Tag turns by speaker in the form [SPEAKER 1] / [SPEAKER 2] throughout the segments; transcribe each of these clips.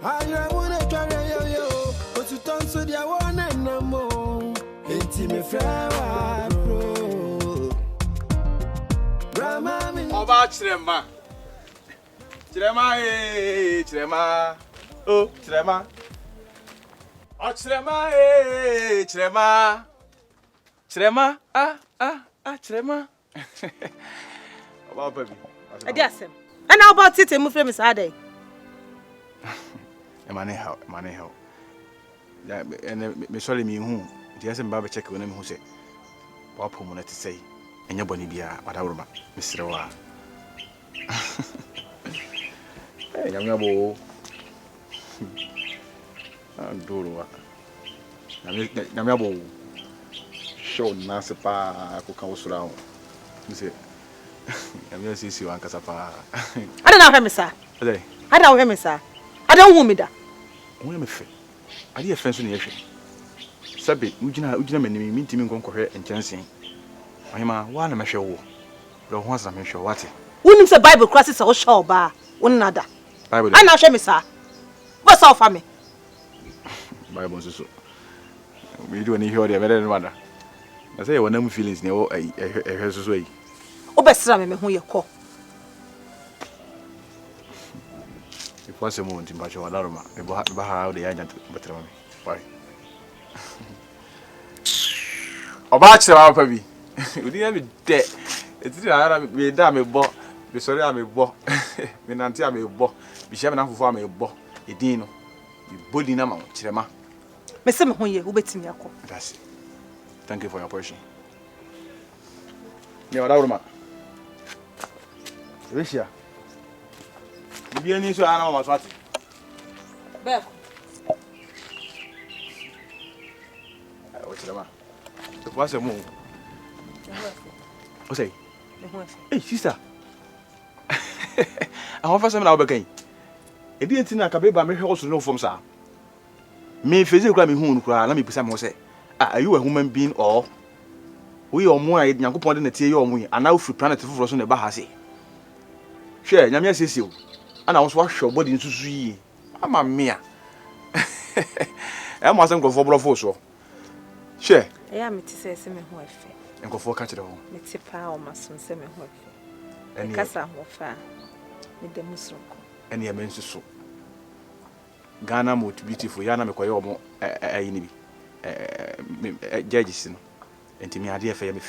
[SPEAKER 1] I wanna carry yo, but you turn so the one and no more. Intimate flower, bro. Grandma,
[SPEAKER 2] Oba Chirema. Chirema, Chirema. Oh, Chirema. Oh, Chirema, Chirema. Chirema, Chirema. About baby.
[SPEAKER 3] Adiasem. And how about it? Move from Saturday.
[SPEAKER 2] Money how. Yeah, and me sorry me who. The SM Baba check on him who said, Papa wanted to say, and your bonny beer, what I would Mr. Wa. Hey, young abo. Do Namabo. Show Nasapa, Coca-Cola. You say, I'm going to see you, Uncle Sapa.
[SPEAKER 3] I don't know him, sir. I don't know him, sir. I don't want me that.
[SPEAKER 2] Only me. I did a fence in the ocean. Sabi, Ujina mean to me go correct and chancing. Mahima, one am I sure. The ones I'm sure what it.
[SPEAKER 3] Wouldn't the Bible crosses or show bar, one another.
[SPEAKER 2] Bible,
[SPEAKER 3] I'm not sure, me, sir. What's all for me?
[SPEAKER 2] Bible, so. We do any hear the better than mother. I say, when I'm feelings near a hearse way.
[SPEAKER 3] Oh, best ram me who you call.
[SPEAKER 2] It was a moment in Bacho Alarma, about how the agent better me. Why? About our baby. You didn't be dead. It's a damn a bo. Be sorry, I'm a bo. Me nanti I'm a bo. Be shaving off for me a bo. A dino. You bully Nama, Chirema.
[SPEAKER 3] Miss me who you bet me a call.
[SPEAKER 2] That's it. Thank you for your portion. Yeah, Laura. Risha. You be any so animal was what?
[SPEAKER 3] Bev.
[SPEAKER 2] What's the matter? What's a move? What's it? Hey, sister. I want some now again. It didn't think I could be by me also no from sir. Me physically me who cry, let me be some say. Are you a human being or we are more than you put in the tea or we and now free planet for us on the Bahasi? Share, Yamia says you. And I was wash your body into see. I'm a mere. I mustn't go for Brofo. Share.
[SPEAKER 3] I am to say, semi wife.
[SPEAKER 2] And go for catch it all.
[SPEAKER 3] It's a power, my son, semi wife. And Cassa Wafa with the Muslim.
[SPEAKER 2] And the immense so. Ghana most beautiful, Yana Mekoyomo, judges, and to me, I dear fair me.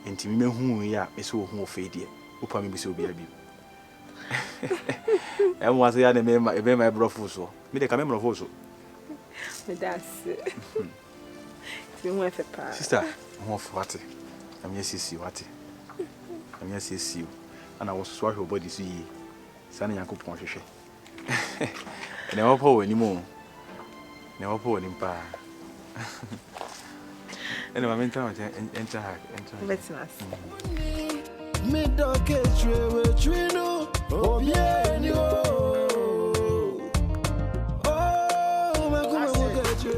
[SPEAKER 2] And to me, whom we are, is so who fade dear, who probably be so baby. And was the other member, my brother, so. Me the camera also.
[SPEAKER 3] That's it.
[SPEAKER 2] Sister, more for what? I'm yes, see what? I'm yes, see you. And I was swore your body see ye. Sunny Uncle Ponche. Never pour anymore. Never pour any pa. Anyway, I'm in town and enter her.
[SPEAKER 3] Let's not.
[SPEAKER 1] Me don't catch you with you, no. Oh, yeah,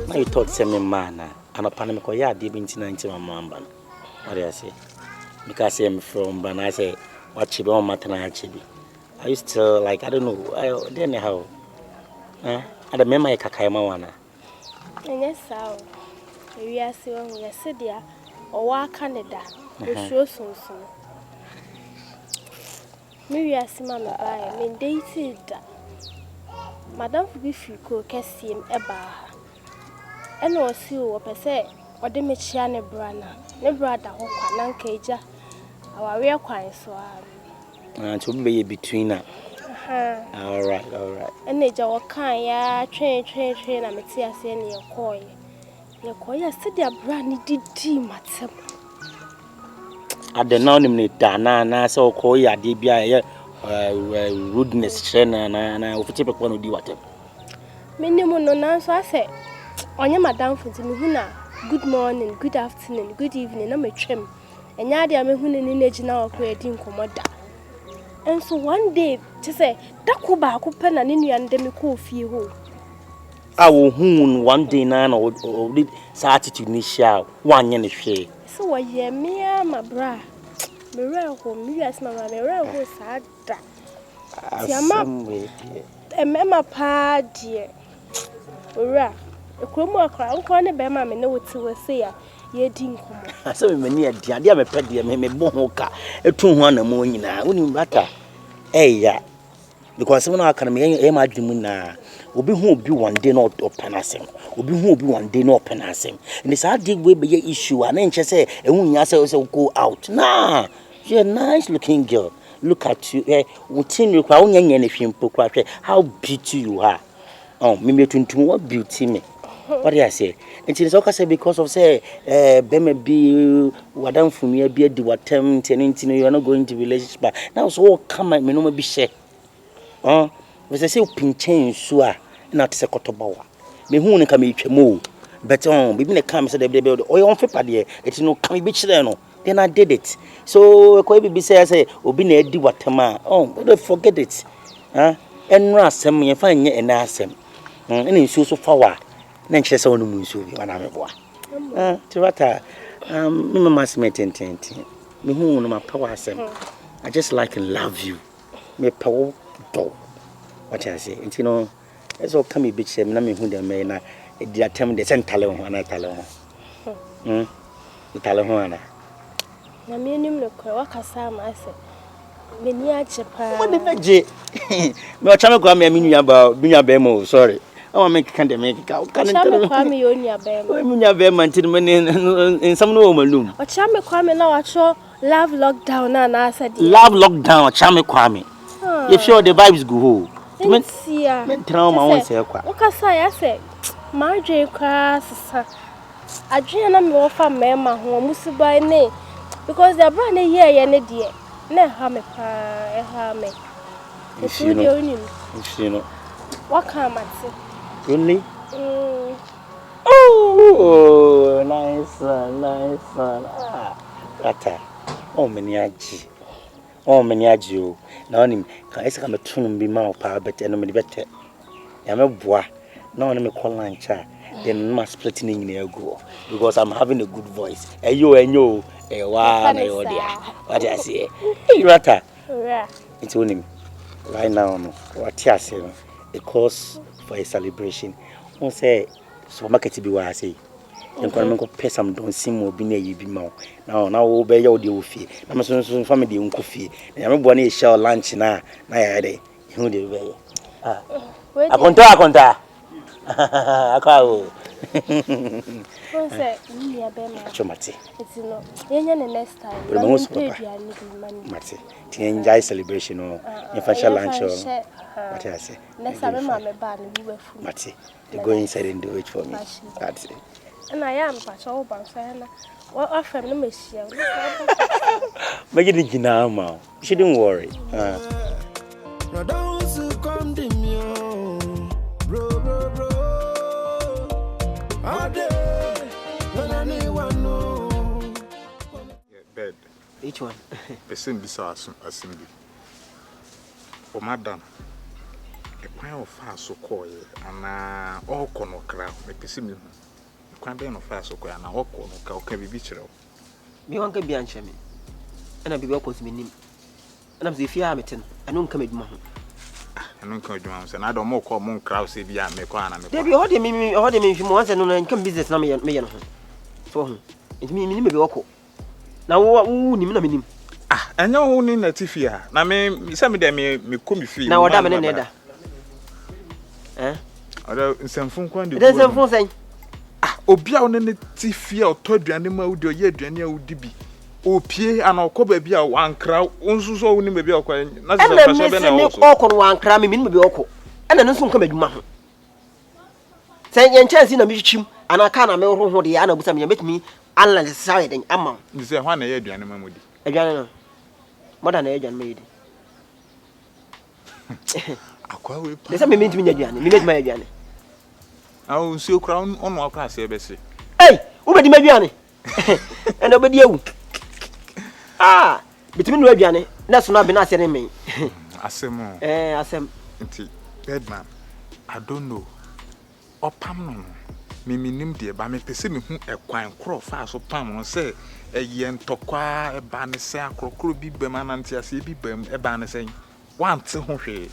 [SPEAKER 4] Now you thought same man, and a panamico yard deep into 91 man. What do I say? Because I'm from Ban, I say, what you want, Matana Chibi. I used to like, I don't know, I didn't know how. I remember a Kakaimawana.
[SPEAKER 5] Yes, sir. We are seeing we are Sedia or Canada. We show soon. Maybe I see my buy, I mean, dated. Madame Fifico can see him a bar. And no see what I say, or the Michiane Brana, no brother, or Nankaja, our real quine so.
[SPEAKER 4] And to be between us. All right.
[SPEAKER 5] And they jaw kind, ya train, and Matia send your coy. Your coy, said their brandy did team at some.
[SPEAKER 4] At the nominate Dana, so Koya, DBI, rudeness, and I will take one of the water.
[SPEAKER 5] Minimum no answer, I say. On your madame for Timuna, good morning, good afternoon, good evening, I'm a trim. And Yadi, I'm a hunting in age now, creating commoda. And so one day, to say, Dakuba, Kupen and Indian demico fee.
[SPEAKER 4] I will hoon one day, none or did Saturday initial 1 year share.
[SPEAKER 5] So, I hear me, my bra. Mirror home, you as my mirror was sad. mema pa die. Ora. Ekromu akra nko ne be ma me ne wote wese ya ye di nkomo.
[SPEAKER 4] Asa me mani ade ade me pede me bo ho ka etu ho na mo nyina. Woni mbata. Ya. Because when I can me ma adwemu na obi hu obi one day no open asem. Obi hu obi one day no open asem. And this hard dig we be issue and enche say ehun nya say go out. Nah. You're a nice looking girl. Look at you. Utin you kwa unya nya ne hwempo kwa hwe. How beauty you are. Oh, me tuntum what beauty me. What do I say? And it's okay say because of say be me be wadam fumi be di watem tenin you are not going to relationship. But now so come me no be share. We say pinchen so a na te se kotobawa. Me hu ne ka me twemo. But bibi ne come say the o yon fepa de it no come be chire no. Then I did it. So ko bibi say obi na edi watama. Don't forget it. Enra asem ye fa nye ena asem. Ene nsu so fawa. Na nche se wonu munsu bi wana me boa. Tirata me mama smeten. Me hu no ma power asem. I just like and love you. Me power do. What I say? You know, it's all come be shame na me hu dem na di atem de sentale ho ana tale ho. Tale ho ana.
[SPEAKER 5] Na me nim le kwa wakasa ma ase. Me ni ache pa.
[SPEAKER 4] What the beje? Me o chame kwa me nua ba binya ba mo, sorry. I want make kan de make ka.
[SPEAKER 5] Chame kwa me yo nua ba mo.
[SPEAKER 4] O nua ba man ti me in some no malum.
[SPEAKER 5] O chame kwa me na wa cho love lockdown na asa di.
[SPEAKER 4] Love lockdown chame kwa me. If sure the vibes go ho. Men trauma won say kwa.
[SPEAKER 5] Wakasa ya say ma dwe kwa sisa. Adwe na me wo fa mema ho musibai ne because the brand here ne die. Na ha me pa ha me. If you know. What come at
[SPEAKER 4] Only? Oh, nice one. Kata. Many aji. Now him can I say I'm a tune be ma pa bet and me better. I'm a boy. Now me call lancha. Then must splitting in the go because I'm having a good voice. Yo, wow, what I say? Hey, Rata. It's only right now. What you say? A course for a celebration. Won't say supermarket be what I say. And when I go pay some don't seem more be near you be more. Now obey your deal fee. I'm so family uncle fee. I'm born a shell lunch now. I who the way. I conta. I call. Chomati.
[SPEAKER 5] It's no. Yenye next time.
[SPEAKER 4] But most Mati. To enjoy celebration or financial lunch or what I say.
[SPEAKER 5] Next time I'm bad we were full.
[SPEAKER 4] Mati. They go inside and do it for me. That's it.
[SPEAKER 5] And I am patrol bank. What offer no monsieur?
[SPEAKER 4] Make it now, ma. You shouldn't worry.
[SPEAKER 1] No, don't come to me, bro.
[SPEAKER 2] Bed.
[SPEAKER 3] Each one.
[SPEAKER 2] Person bisa assembly. O madam. E kwan o fa so call ana o kono kra me pesi me. Kwan be no fa so call ana o kono ka o ka bibi kire o.
[SPEAKER 3] Me wan ka bi anche me. Ana bibi o ko me nim. Ana mze fia meten. Anu nka meduma ho.
[SPEAKER 2] Anu nka meduma so na do mo call mo kra o se bi a me kwa ana me.
[SPEAKER 3] Debi ho de me fi mo wan se no nka business na me ye no ho. So ho. Enti me nim be woko. Na wo nim na me nim.
[SPEAKER 2] Anya wo ni na tifia na me se me de me ko me fi.
[SPEAKER 3] Na woda me ne da.
[SPEAKER 2] Oda nsemfun kwan de.
[SPEAKER 3] De nsemfun sen.
[SPEAKER 2] Obi a wo ne tifia otoduane ma wudi oye aduane a wudi bi. Opie ana okoba bi a wankra onsuso wo ni me bi okwa na se so be na wo so.
[SPEAKER 3] Ana me okon wankra me nim be okọ. Ana no so nka madwuma ho. Sen ye nchance na me hwim ana ka na me ho de ana busa me betimi alla le sawe den amma.
[SPEAKER 2] Ni se hwa na ye aduane ma mudi.
[SPEAKER 3] Aduane no. Moda na ye aduane ma yidi.
[SPEAKER 2] Akwa we pa.
[SPEAKER 3] Desa me mentimi nya aduane, me metima aduane.
[SPEAKER 2] Awu nsi okra onu akwa se be se.
[SPEAKER 3] Hey, wo bedi ma aduane. Ena obedi ewu. Betimi no aduane, na so na be na ase ne me.
[SPEAKER 2] Asem.
[SPEAKER 3] Asem.
[SPEAKER 2] Nti, Bedman, I don't know. Opam no. Me nim de ba me pese me hu ekwan kro fa so pam no se eye ntokwa e ba ne se akrokro bi bam anante ase bi bam e ba ne se wante ho hwe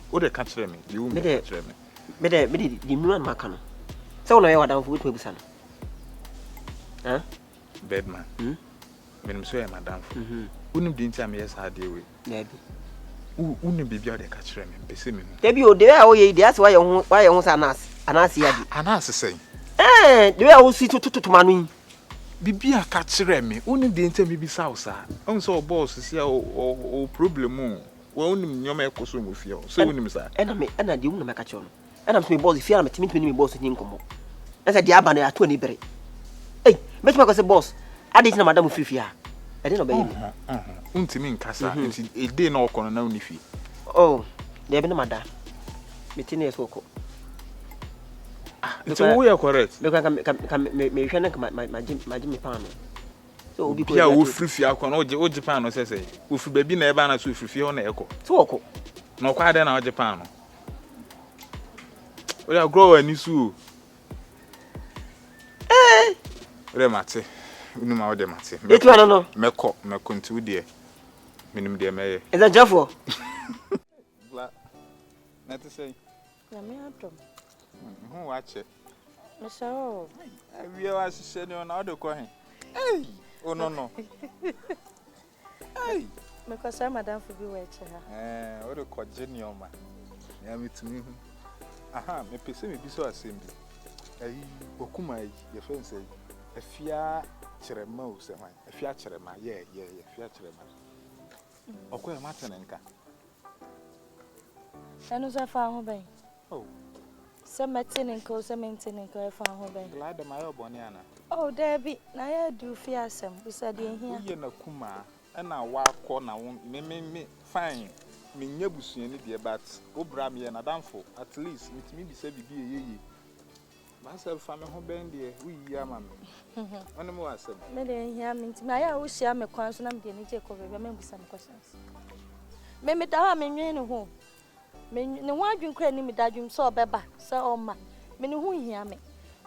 [SPEAKER 2] What they catch me? You won't catch me.
[SPEAKER 3] Me the man makano. So no you down for with me busan. Huh?
[SPEAKER 2] Bedman. When so am madam. Unim di ntia me yes ha dey we.
[SPEAKER 3] Na bi.
[SPEAKER 2] Unim bibia dey catch me. Pese me.
[SPEAKER 3] Dey bi o dey a wo ye dey ase why you say anas ya di.
[SPEAKER 2] Anas say.
[SPEAKER 3] The way I will see to manu.
[SPEAKER 2] Bibia catch me. Unim di ntia me bi sa usa. On so boss see o problem o. Wo unim nyoma e koso mo fie o. So unim sa.
[SPEAKER 3] Ena di unim ka cho no. Ena me boss fie na me boss ni nkomo. Na say di aba na ato ani bere. Eh, me tuma ko say boss. Ade na madam fifia. E dey no be yi.
[SPEAKER 2] Untimi nkasa. Nti e dey na okono na unifi.
[SPEAKER 3] Oh, dey be na madam. Me tini eso ko.
[SPEAKER 2] It's we are correct.
[SPEAKER 3] Me hwe na ma me pan no. So obi ko
[SPEAKER 2] ya wo frifia akọ na o Japan no say wo fri ba bi na e ba na so frifia ho na ekọ.
[SPEAKER 3] So oko.
[SPEAKER 2] Na kwa ade na o Japan no. O ya grow ani su. Ore mate. Unu ma o de mate.
[SPEAKER 3] Etu ano no.
[SPEAKER 2] Meko nti wo de. Minim de meye.
[SPEAKER 3] Is that Jafo?
[SPEAKER 2] Bla. Na te say.
[SPEAKER 6] Na me atom.
[SPEAKER 2] Hu wa che.
[SPEAKER 6] Me so.
[SPEAKER 2] Awie wa hye ne na o de ko he. Hey. Oh no. Hey.
[SPEAKER 6] Me ko say madam for bi we che ha.
[SPEAKER 2] O de ko genius ma. Ya mitumi hu. Aha, me pese me bi so asem bi. Ayi, okuma yi, ye fen say. Afia kyerema o se hwan. Afia kyerema, ye, afia kyerema. Okoya matene nka.
[SPEAKER 6] Enu so fa ho ben.
[SPEAKER 2] Oh.
[SPEAKER 6] Se metene nka o se mentene nka fa ho ben.
[SPEAKER 2] Glad my oboni ana.
[SPEAKER 6] Oh, Debbie, na ya do fi asem. We said in here.
[SPEAKER 2] Ye na kuma, na wa kọ na me fine. Me nya busuani de but obra me na danfo at least mitimi bi se bibi eyeye. Myself fa me ho ben de we yi ama me. Ono mo asem.
[SPEAKER 6] Me de here minti ma ya wo hia me kwan so na me de ni je ko bebe me busa me questions. Me da ha me nwen ne ho. Me ne ho adwun kra ni me da adwun so obeba so oma. Me ne ho hia me.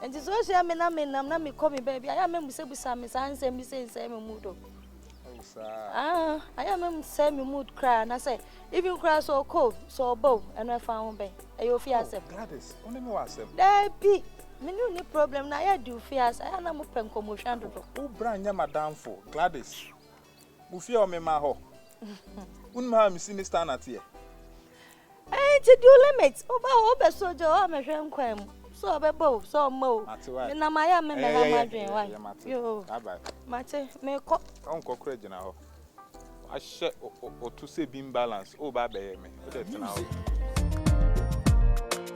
[SPEAKER 6] Enti so hia me na me nam na me ko me baby aya me busa me sa nsem bi se me mudo. I am say me mood cry na say even cry so cold so bow and I found ben e yo fear self
[SPEAKER 2] Gladys only me was self
[SPEAKER 6] there be me no problem na ya do fears I na mo pen commotion do
[SPEAKER 2] o brand nya madam for Gladys mo fear o me ma ho un ma mi sini stand at here
[SPEAKER 6] to do limits oba sojo o me hwe nkwan mu so be bow so mo me na ma ya me ha ma dwen wa yo
[SPEAKER 2] bye
[SPEAKER 6] mate me ko
[SPEAKER 2] on ko kra gina ho a she o to say being balance o ba be me o de tena ho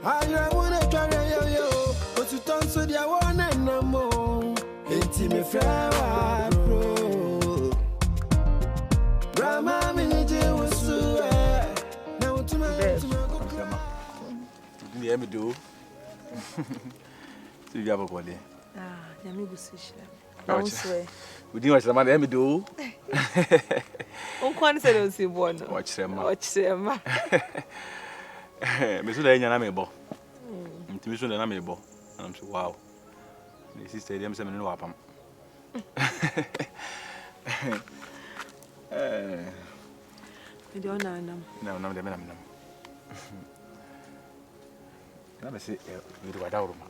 [SPEAKER 1] I wanna try yo but you don't so dia one no more enti me fra bro grandma me ni je wusu na utuma
[SPEAKER 2] ni me do tu ya babo le
[SPEAKER 6] ya me gusi shira na uswe
[SPEAKER 2] we din wa chama me do
[SPEAKER 6] on kwan se do si bo no
[SPEAKER 2] wa chama me so da nya na me bo ntimi so da na me bo am so wow the sister dem se me no wapam
[SPEAKER 6] me do na nam
[SPEAKER 2] de me nam na me se we do wada uruma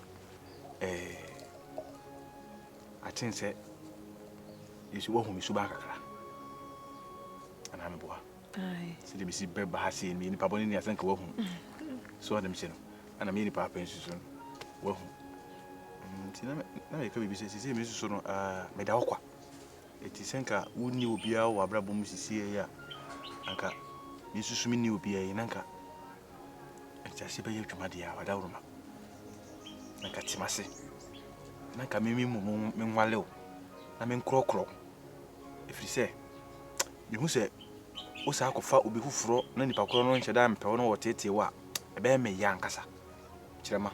[SPEAKER 2] I think say you should walk me so back and I'm boy.
[SPEAKER 6] Aye.
[SPEAKER 2] See the bisi beba ha see me ni papa ni asanka wo hu. So dem say no. And me ni papa nsusu no. Wo hu. Nti na me ka bibi say me nsusu no me da okwa. Eti senka woni obi a wo abrabo mu sisi ya. Anka me nsusu me ni obi a nanka. Eti ase be yetwuma de ya wada uruma. Nanka timase. Nanka me nwale o. Na me nkrokro. Efri say me hu say o sa akofa obi fufuro na nipa kro no nche da mpe no wotete wa e be me ya nkasa kirema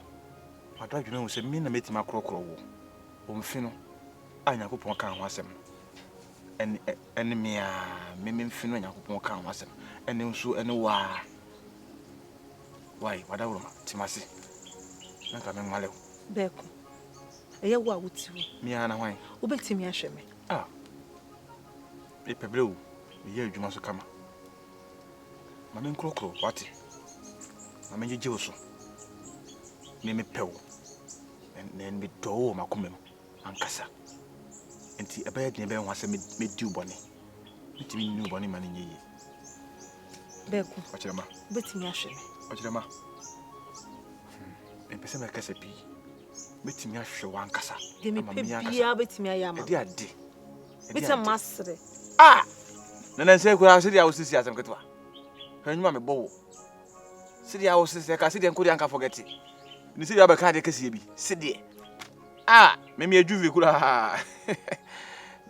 [SPEAKER 2] wadwa dwene hu say me na metima krokro wo o mfi no anyakopon kan ho asem en me a me mfi no anyakopon kan ho asem en nso en wa wai wada wuro ma timase na ka me nwale
[SPEAKER 6] beko eye wo awutiwo
[SPEAKER 2] me ana hwan
[SPEAKER 6] obetimi ahwe me
[SPEAKER 2] e pebrewu ye adwuma so kama ma me nkrokro wate I mean, you so. Me pew. And then me do my come and cassa. And a bed never wants to meet you, Bonnie. Meet me new Bonnie man in ye.
[SPEAKER 7] Bego.
[SPEAKER 2] What's your ma?
[SPEAKER 7] Bet me ashe.
[SPEAKER 2] What's your ma? And Pessima Cassapi. Meet me ashe one cassa.
[SPEAKER 7] Give me pia bet me ayama.
[SPEAKER 2] Dear D.
[SPEAKER 7] It's a master.
[SPEAKER 2] Ah! Then I say, I said I was see as I'm good. Her mamma bow. City I was sister, I said, and couldn't forget it. You see, I have a card, City. Ah, maybe a juvie could have.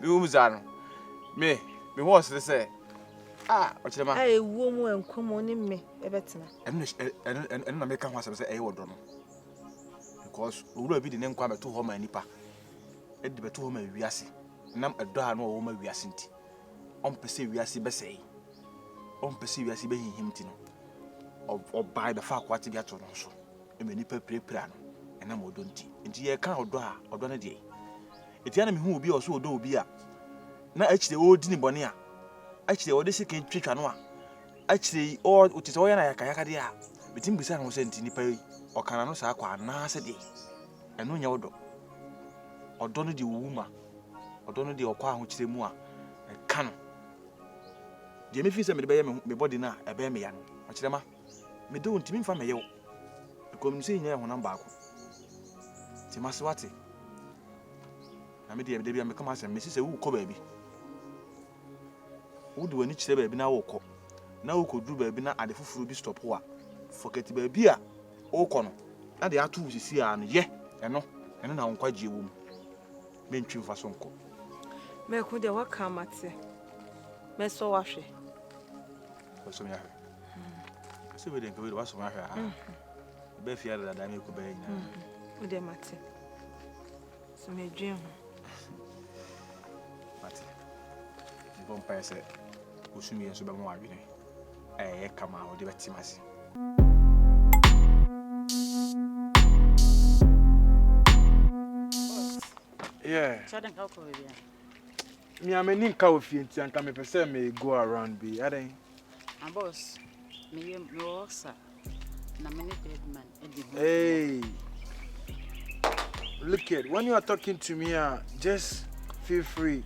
[SPEAKER 2] Lumzano. Me was to say. Ah, what's the matter?
[SPEAKER 7] I woman come on in me, a better.
[SPEAKER 2] And I make a master say, I would don't know. Because we will be the name come to home and nipper. It be to home we are see. Nam a door no woman we are sinti. On perceive we are see Bessay. On perceive we are see him tino. Or by the fact what you get on also. A many pre plan. And I'm don't tea. Into ye can't do or done a day. It's the enemy who will be also do be a. Now, actually, old Dinny Bonia. Actually, all this can trick and one. Actually, all which is all I can dia. Between Bissan was sent in the pay or Canano Saqua, Nasa day. And no yodo. Or don't the woman. Or don't the Oqua which they more. A cannon. Jamie Fisa me body now, a bear me young. What's the ma? Me don't mean from me. Come see here when I'm back. Timaswati. I made the baby and become as a Mrs. Who baby. Who do any baby now? Now could do baby now at the full stop. Forget baby. Oh, Cono. And the two is here and ye, and no, and now quite you womb. Men chew for some co.
[SPEAKER 7] Me could the work come at say. Me so wash it.
[SPEAKER 2] What's the matter? So we didn't go to what's the matter. Befier that I make obey now.
[SPEAKER 7] With the matter. So me dream.
[SPEAKER 2] Matter. The vampire said, Usumi and Subamo, I come out of the Timas.
[SPEAKER 8] Yeah. Me, I'm a ninka of you and come a person may go around be. I think.
[SPEAKER 9] And boss, me, no, sir.
[SPEAKER 8] Hey, look at when you are talking to me, just feel free.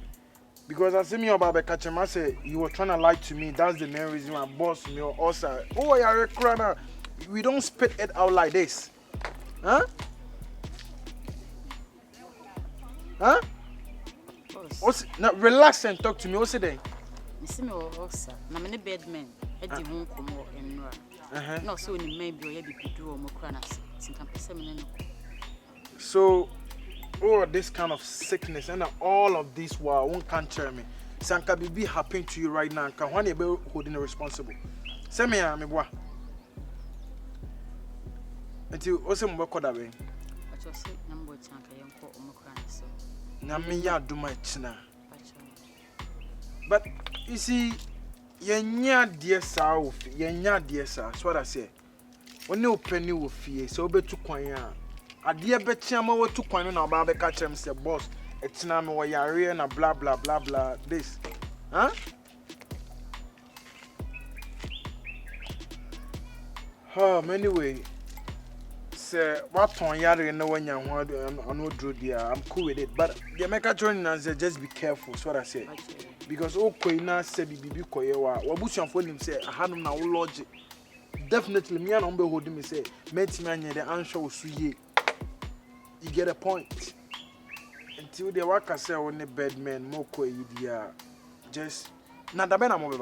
[SPEAKER 8] Because I see me about the catcher, I say you were trying to lie to me. That's the main reason why boss me or also. Oh, you're a crowd. We don't spit it out like this. Huh? Huh? Boss. Now relax and talk to me. What's it then?
[SPEAKER 9] You see me also. I'm in a bed man. I didn't come more and no, so in maybe you be do or more cranas.
[SPEAKER 8] So, all this kind of sickness and all of this won't capture me. Sanka be happening to you right now. Can one be holding responsible? Say me, I'm a boy. Until also work that way.
[SPEAKER 9] But you say number chanka young call or more cranas.
[SPEAKER 8] Namia do my china. But you see. Yenya dear south, yenya dear sir. That's what I say. When you penny will fear, so be to quanya. A dear betchama were to quanya now about the catch him, say boss. It's now me why you're and blah blah blah blah. This, huh? Anyway, say what on yard no one young one on no drew dear. I'm cool with it, but the America joining us just be careful. That's what I say. Because Okoina said Bibi Koyewa, Wabusian for him say, I had no logic. Definitely, me and Umbe hold him say, Met man, the answer was you get a point. Until the worker say on the bed man, Moko, you just not the man.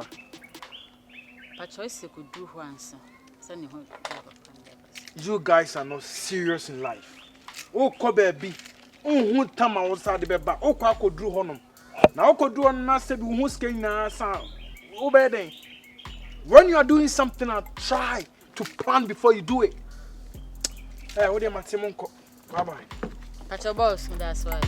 [SPEAKER 9] But choice could do once.
[SPEAKER 8] You guys are not serious in life. Oh, Kobe, who time outside the bed, but oh, I could do honor. Now, could do on master who's getting a sound. Obey. When you are doing something, try to plan before you do it. Hey, what do you want? Bye bye.
[SPEAKER 9] But your boss, that's why.